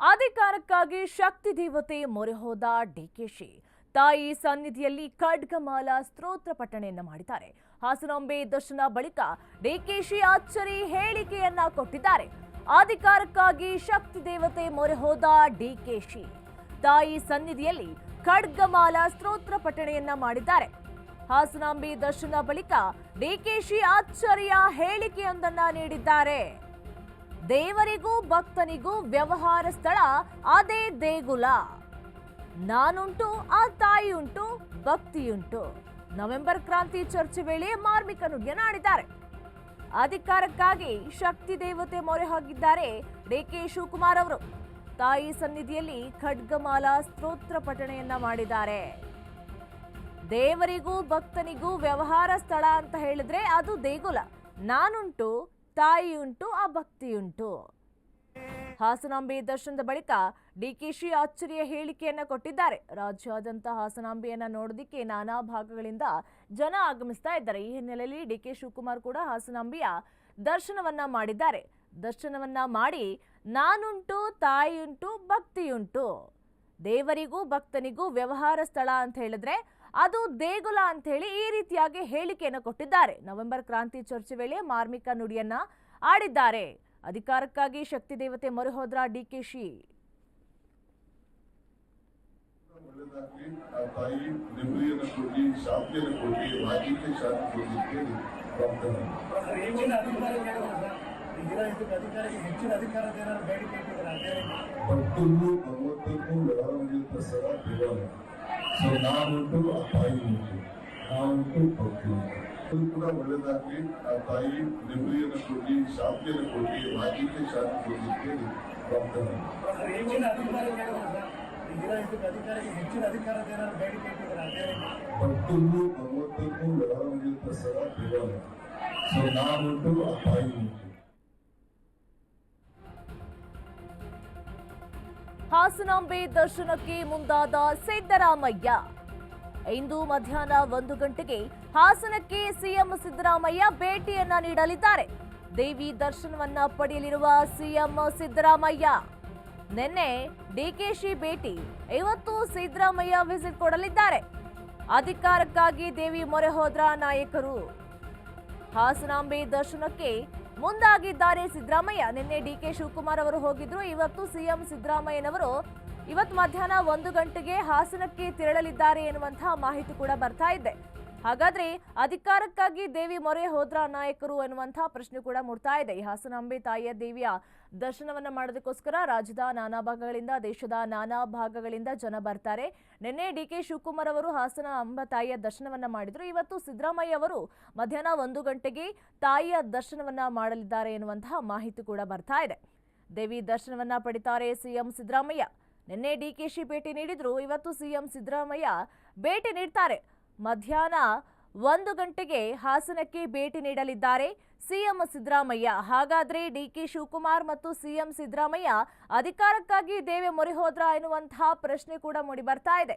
ಅಧಿಕಾರಕ್ಕಾಗಿ ಶಕ್ತಿ ದೇವತೆ ಮೊರೆ ಹೋದ ಡಿಕೆಶಿ ತಾಯಿ ಸನ್ನಿಧಿಯಲ್ಲಿ ಖಡ್ಗಮಾಲ ಸ್ತೋತ್ರ ಪಠಣೆಯನ್ನ ಮಾಡಿದ್ದಾರೆ. ಹಾಸನಾಂಬೆ ದರ್ಶನ ಬಳಿಕ ಡಿಕೆಶಿ ಅಚ್ಚರಿ ಹೇಳಿಕೆಯನ್ನ ಕೊಟ್ಟಿದ್ದಾರೆ. ಅಧಿಕಾರಕ್ಕಾಗಿ ಶಕ್ತಿ ದೇವತೆ ಮೊರೆ ಹೋದ ಡಿಕೆಶಿ ತಾಯಿ ಸನ್ನಿಧಿಯಲ್ಲಿ ಖಡ್ಗಮಾಲ ಸ್ತೋತ್ರ ಪಠಣೆಯನ್ನ ಮಾಡಿದ್ದಾರೆ. ಹಾಸನಾಂಬೆ ದರ್ಶನ ಬಳಿಕ ಡಿಕೆಶಿ ಅಚ್ಚರಿಯ ಹೇಳಿಕೆಯೊಂದನ್ನ ನೀಡಿದ್ದಾರೆ. ದೇವರಿಗೂ ಭಕ್ತನಿಗೂ ವ್ಯವಹಾರ ಸ್ಥಳ ಅದೇ ದೇಗುಲ. ನಾನುಂಟು, ಆ ತಾಯಿಯುಂಟು, ಭಕ್ತಿಯುಂಟು. ನವೆಂಬರ್ ಕ್ರಾಂತಿ ಚರ್ಚೆ ವೇಳೆ ಮಾರ್ಮಿಕ ನುಡಿಯನ್ನ ಆಡಿದ್ದಾರೆ. ಅಧಿಕಾರಕ್ಕಾಗಿ ಶಕ್ತಿ ದೇವತೆ ಮೊರೆ ಹೋಗಿದ್ದಾರೆ ಡಿಕೆ ಶಿವಕುಮಾರ್ ಅವರು. ತಾಯಿ ಸನ್ನಿಧಿಯಲ್ಲಿ ಖಡ್ಗಮಾಲ ಸ್ತೋತ್ರ ಪಠಣೆಯನ್ನ ಮಾಡಿದ್ದಾರೆ. ದೇವರಿಗೂ ಭಕ್ತನಿಗೂ ವ್ಯವಹಾರ ಸ್ಥಳ ಅಂತ ಹೇಳಿದ್ರೆ ಅದು ದೇಗುಲ. ನಾನುಂಟು, ತಾಯಿಯುಂಟು, ಆ ಭಕ್ತಿಯುಂಟು. ಹಾಸನಾಂಬೆ ದರ್ಶನದ ಬಳಿಕ ಡಿಕೆಶಿ ಅಚ್ಚರಿಯ ಹೇಳಿಕೆಯನ್ನ ಕೊಟ್ಟಿದ್ದಾರೆ. ರಾಜ್ಯಾದ್ಯಂತ ಹಾಸನಾಂಬೆಯನ್ನ ನೋಡೋದಿಕ್ಕೆ ನಾನಾ ಭಾಗಗಳಿಂದ ಜನ ಆಗಮಿಸ್ತಾ ಇದ್ದಾರೆ. ಈ ಹಿನ್ನೆಲೆಯಲ್ಲಿ ಡಿಕೆ ಶಿವಕುಮಾರ್ ಕೂಡ ಹಾಸನಾಂಬೆಯ ದರ್ಶನವನ್ನ ಮಾಡಿದ್ದಾರೆ. ದರ್ಶನವನ್ನ ಮಾಡಿ ನಾನುಂಟು, ತಾಯಿಯುಂಟು, ಭಕ್ತಿಯುಂಟು. ದೇವರಿಗೂ ಭಕ್ತನಿಗೂ ವ್ಯವಹಾರ ಸ್ಥಳ ಅಂತ ಹೇಳಿದ್ರೆ ಅದು ದೇಗುಲ ಅಂತ ಹೇಳಿ ಈ ರೀತಿಯಾಗಿ ಹೇಳಿಕೆಯನ್ನು ಕೊಟ್ಟಿದ್ದಾರೆ. ನವೆಂಬರ್ ಕ್ರಾಂತಿ ಚರ್ಚೆ ವೇಳೆ ಮಾರ್ಮಿಕ ನುಡಿಯನ್ನ ಆಡಿದ್ದಾರೆ. ಅಧಿಕಾರಕ್ಕಾಗಿ ಶಕ್ತಿ ದೇವತೆ ಮೊರೆ ಹೋದ್ರ ಡಿಕೆಶಿ. ಸೊ ನಾನುಂಟು, ಆ ತಾಯಿ ಉಂಟು, ನಾವುಂಟು, ಭಕ್ತಿ ಉಂಟು. ಅದು ಕೂಡ ಒಳ್ಳೆದಾಗ್ಲಿ. ಆ ತಾಯಿ ನೆಮ್ಮದಿಯನ್ನು ಕೊಡ್ಲಿ, ಶಾಂತಿಯನ್ನು ಕೊಡ್ಲಿ, ರಾಜ್ಯಕ್ಕೆ ಶಾಂತಿ ಕೊಡ್ಲಿ ಅಂತೇಳಿ ಪ್ರಾರ್ಥನೆ. ಭಕ್ತರು ಭಗವಂತನಿಗೂ ವ್ಯವಹಾರ ಮುಗಿಯುತ್ತ ಸಹ ದೇವಾಲಯ. ಸೊ ನಾನುಂಟು, ಆ ತಾಯಿ ಉಂಟು. ಹಾಸನಾಂಬೆ ದರ್ಶನಕ್ಕೆ ಮುಂದಾದ ಸಿದ್ದರಾಮಯ್ಯ. ಇಂದು ಮಧ್ಯಾಹ್ನ 1 ಗಂಟೆಗೆ ಹಾಸನಕ್ಕೆ ಸಿಎಂ ಸಿದ್ದರಾಮಯ್ಯ ಭೇಟಿಯನ್ನ ನೀಡಲಿದ್ದಾರೆ. ದೇವಿ ದರ್ಶನವನ್ನ ಪಡೆಯಲಿರುವ ಸಿಎಂ ಸಿದ್ದರಾಮಯ್ಯ. ನಿನ್ನೆ ಡಿಕೆಶಿ ಭೇಟಿ, ಇವತ್ತು ಸಿದ್ದರಾಮಯ್ಯ ವಿಸಿಟ್ ಕೊಡಲಿದ್ದಾರೆ. ಅಧಿಕಾರಕ್ಕಾಗಿ ದೇವಿ ಮೊರೆ ಹೋದ್ರ ನಾಯಕರು. ಹಾಸನಾಂಬೆ ದರ್ಶನಕ್ಕೆ ಮುಂದಾಗಿದ್ದಾರೆ ಸಿದ್ದರಾಮಯ್ಯ. ನಿನ್ನೆ ಡಿಕೆ ಶಿವಕುಮಾರ್ ಅವರು ಹೋಗಿದ್ರು. ಇವತ್ತು ಸಿಎಂ ಸಿದ್ದರಾಮಯ್ಯನವರು ಇವತ್ತು ಮಧ್ಯಾಹ್ನ 1 ಗಂಟೆಗೆ ಹಾಸನಕ್ಕೆ ತೆರಳಲಿದ್ದಾರೆ ಎನ್ನುವಂತಹ ಮಾಹಿತಿ ಕೂಡ ಬರ್ತಾ ಇದೆ. ಹಾಗಾದ್ರೆ ಅಧಿಕಾರಕ್ಕಾಗಿ ದೇವಿ ಮೊರೆ ಹೋದ್ರ ನಾಯಕರು ಎನ್ನುವಂತಹ ಪ್ರಶ್ನೆ ಕೂಡ ಮೂಡ್ತಾ ಇದೆ. ಈ ಹಾಸನಾಂಬೆ ತಾಯಿಯ ದೇವಿಯ ದರ್ಶನವನ್ನ ಮಾಡೋದಕ್ಕೋಸ್ಕರ ರಾಜ್ಯದ ನಾನಾ ಭಾಗಗಳಿಂದ, ದೇಶದ ನಾನಾ ಭಾಗಗಳಿಂದ ಜನ ಬರ್ತಾರೆ. ನಿನ್ನೆ ಡಿಕೆ ಶಿವಕುಮಾರ್ ಅವರು ಹಾಸನ ಅಂಬ ತಾಯಿಯ ದರ್ಶನವನ್ನ ಮಾಡಿದ್ರು. ಇವತ್ತು ಸಿದ್ದರಾಮಯ್ಯ ಅವರು ಮಧ್ಯಾಹ್ನ 1 ಗಂಟೆಗೆ ತಾಯಿಯ ದರ್ಶನವನ್ನ ಮಾಡಲಿದ್ದಾರೆ ಎನ್ನುವಂತಹ ಮಾಹಿತಿ ಕೂಡ ಬರ್ತಾ ಇದೆ. ದೇವಿ ದರ್ಶನವನ್ನ ಪಡಿತಾರೆ ಸಿಎಂ ಸಿದ್ದರಾಮಯ್ಯ. ನಿನ್ನೆ ಡಿಕೆಶಿ ಭೇಟಿ ನೀಡಿದ್ರು. ಇವತ್ತು ಸಿಎಂ ಸಿದ್ದರಾಮಯ್ಯ ಭೇಟಿ ನೀಡ್ತಾರೆ. ಮಧ್ಯಾಹ್ನ 1 ಗಂಟೆಗೆ ಹಾಸನಕ್ಕೆ ಭೇಟಿ ನೀಡಲಿದ್ದಾರೆ ಸಿಎಂ ಸಿದ್ದರಾಮಯ್ಯ. ಹಾಗಾದ್ರೆ ಡಿಕೆ ಶಿವಕುಮಾರ್ ಮತ್ತು ಸಿಎಂ ಸಿದ್ದರಾಮಯ್ಯ ಅಧಿಕಾರಕ್ಕಾಗಿ ದೇವಿ ಮೊರೆ ಹೋದ್ರ ಎನ್ನುವಂತಹ ಪ್ರಶ್ನೆ ಕೂಡ ಮೂಡಿ ಬರ್ತಾ ಇದೆ.